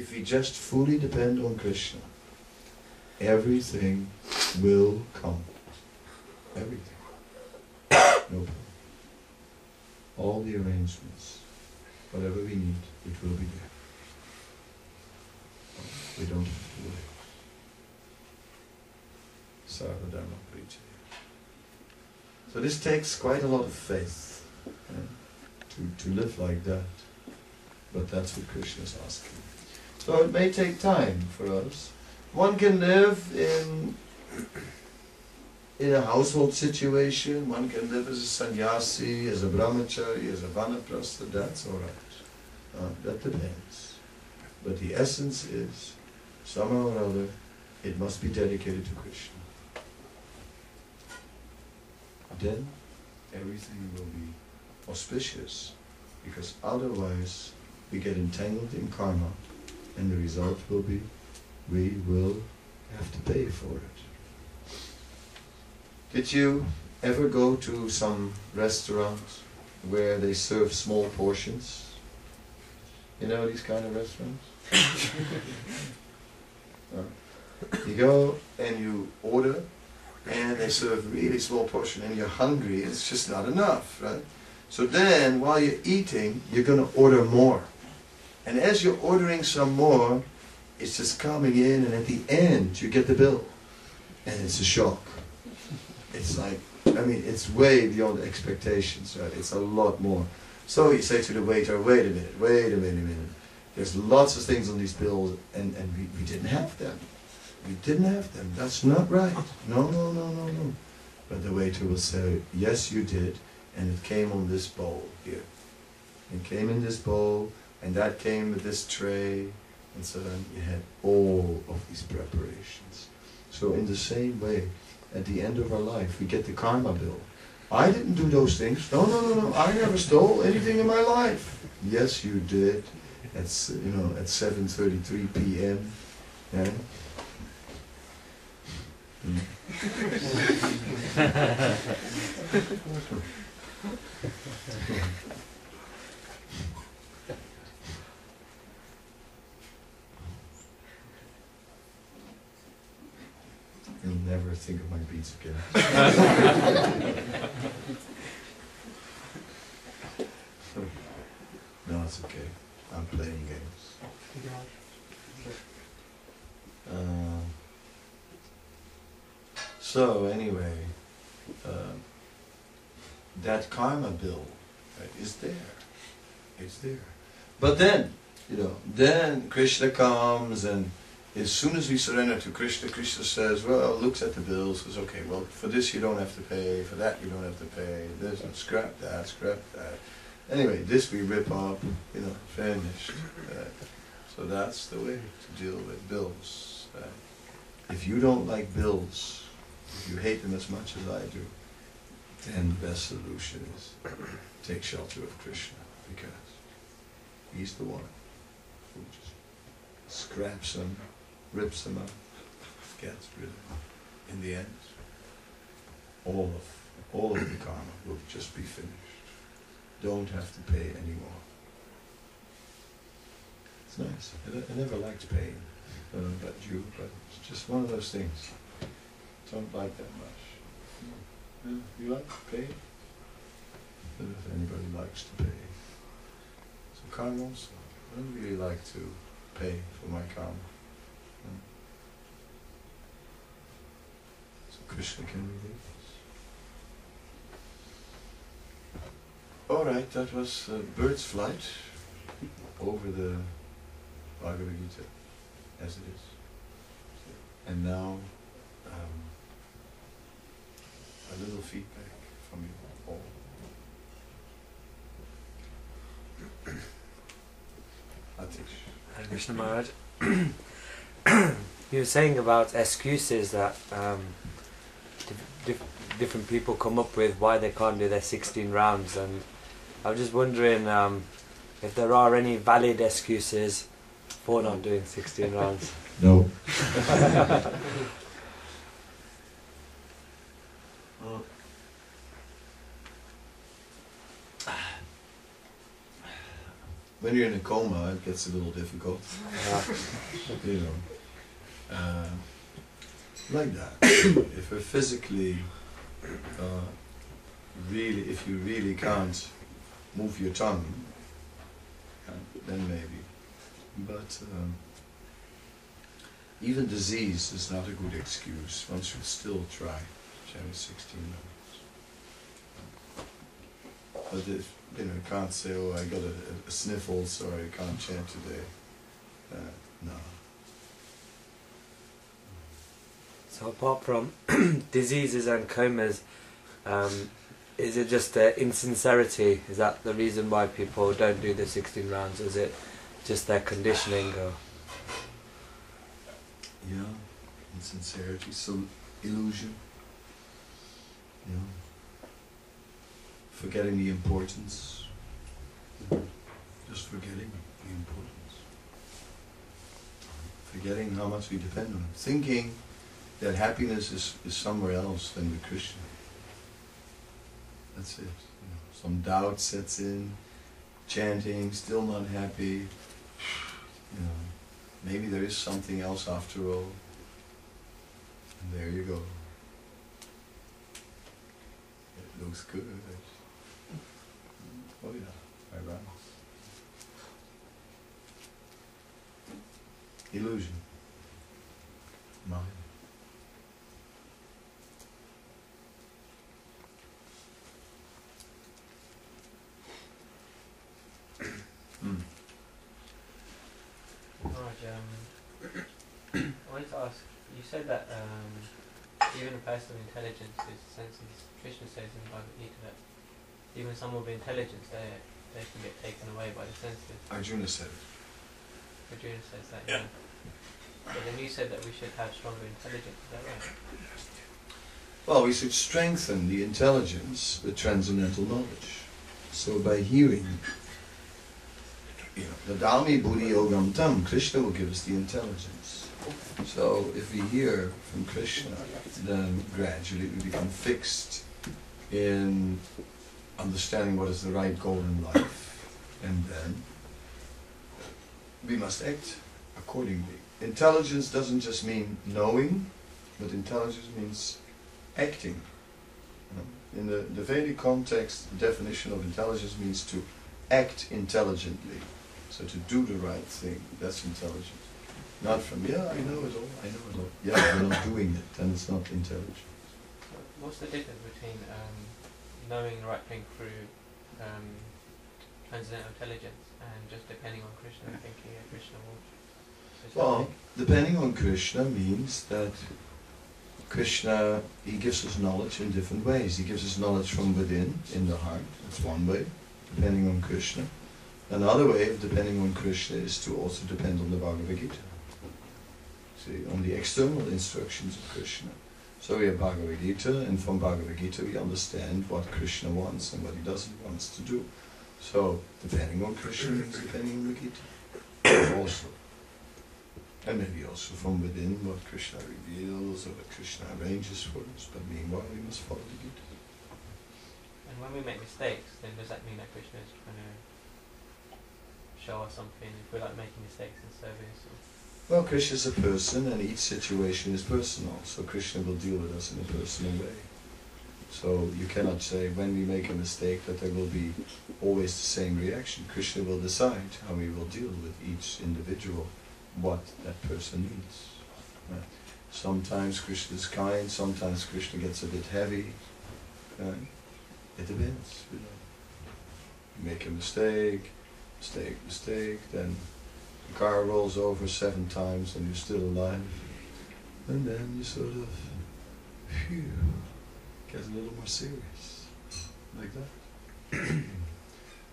if we just fully depend on Krishna, everything will come. Everything. No problem. All the arrangements, whatever we need, it will be there. We don't have to wait. Sarvadharma Parichaya. So this takes quite a lot of faith to live like that. But that's what Krishna is asking. So it may take time for us. One can live in a household situation, one can live as a sannyasi, as a brahmachari, as a vanaprastha, that's alright. That depends. But the essence is, somehow or other, it must be dedicated to Krishna. Then everything will be auspicious, because otherwise we get entangled in karma, and the result will be we will have to pay for it. Did you ever go to some restaurant where they serve small portions? You know these kind of restaurants? You go and you order, and they serve really small portion, and you're hungry, it's just not enough, right? So then, while you're eating, you're going to order more. And as you're ordering some more, it's just coming in, and at the end, you get the bill. And it's a shock. It's like, I mean, it's way beyond expectations, right? It's a lot more. So you say to the waiter, wait a minute. There's lots of things on these bills, and we didn't have them. We didn't have them. That's not right. No. But the waiter will say, yes, you did, and it came on this bowl here. It came in this bowl, and that came with this tray, and so then you had all of these preparations. So in the same way, at the end of our life, we get the karma bill. I didn't do those things. No. I never stole anything in my life. Yes, you did. At 7:33 p.m. Yeah? You'll never think of my beats again. No, it's okay. I'm playing games. So anyway, that karma bill, right, is there. It's there. But then, then Krishna comes, and as soon as we surrender to Krishna, Krishna says, well, looks at the bill, says, okay, well, for this you don't have to pay, for that you don't have to pay, this, scrap that. Anyway, this we rip up, finished. So that's the way to deal with bills. If you don't like bills, if you hate them as much as I do, then the best solution is take shelter of Krishna, because he's the one who just scraps them, rips them up, gets rid of them. In the end, all of the karma will just be finished. Don't have to pay anymore. It's nice. I never liked paying, but it's just one of those things. Don't like that much. You like to pay? But if anybody likes to pay. So karma also. I don't really like to pay for my karma. So Krishna can relieve us. Alright, that was bird's flight over the Bhagavad Gita as it is. And now a little feedback from you all. Atish. Hare Krishna Maharaj. You were saying about excuses that different people come up with why they can't do their 16 rounds, and I was just wondering if there are any valid excuses for not doing 16 rounds. No. When you're in a coma, it gets a little difficult. You know, like that. If we're physically, if you really can't move your tongue, then maybe. But even disease is not a good excuse. One should still try chant 16 notes. But if you can't say, oh, I got a sniffle, so I can't chant today. No. So apart from diseases and comas, is it just insincerity? Is that the reason why people don't do the 16 rounds? Is it just their conditioning? Or? Yeah, insincerity, some illusion. Yeah. Forgetting the importance. Just forgetting the importance. Forgetting how much we depend on it. Thinking that happiness is somewhere else than with Krishna. That's it. Some doubt sets in, chanting, still not happy. Maybe there is something else after all. And there you go. It looks good. Oh yeah, right. Illusion. Mind. Raj, I wanted to ask, you said that even a person of intelligence is senses. Krishna says in Bhagavad Gita that even some of intelligence, they can get taken away by the senses. Arjuna said it. Arjuna says that, yeah. But then you said that we should have stronger intelligence, is that right? Well, we should strengthen the intelligence with transcendental knowledge. So by hearing, the Dhammi Buddhi Yogam Tam, Krishna will give us the intelligence. So if we hear from Krishna, then gradually we become fixed in understanding what is the right goal in life. And then we must act accordingly. Intelligence doesn't just mean knowing, but intelligence means acting. In the Vedic context, the definition of intelligence means to act intelligently. So to do the right thing, that's intelligence. Not from, I know it all. Yeah, you're not doing it, then it's not intelligence. So what's the difference between knowing the right thing through transcendental intelligence and just depending on Krishna and thinking that Krishna will... Well, depending on Krishna means that Krishna, he gives us knowledge in different ways. He gives us knowledge from within, in the heart. That's one way, depending on Krishna. Another way of depending on Krishna is to also depend on the Bhagavad Gita. See, on the external instructions of Krishna. So we have Bhagavad Gita, and from Bhagavad Gita we understand what Krishna wants and what he doesn't want to do. So, depending on Krishna means depending on the Gita. Also. And maybe also from within what Krishna reveals or what Krishna arranges for us, but meanwhile we must follow the Gita. And when we make mistakes, then does that mean that Krishna is trying to show us something if we're like making mistakes in service? Or? Well, Krishna is a person and each situation is personal, so Krishna will deal with us in a personal way. So you cannot say when we make a mistake that there will be always the same reaction. Krishna will decide how he will deal with each individual, what that person needs. Right? Sometimes Krishna is kind, sometimes Krishna gets a bit heavy. It depends. You make a mistake, then the car rolls over 7 times and you're still alive. And then you sort of, get a little more serious. Like that.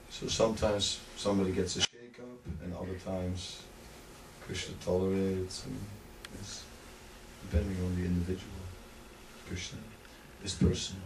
So sometimes somebody gets a shake-up and other times Krishna tolerates, and it's depending on the individual. Krishna is personal.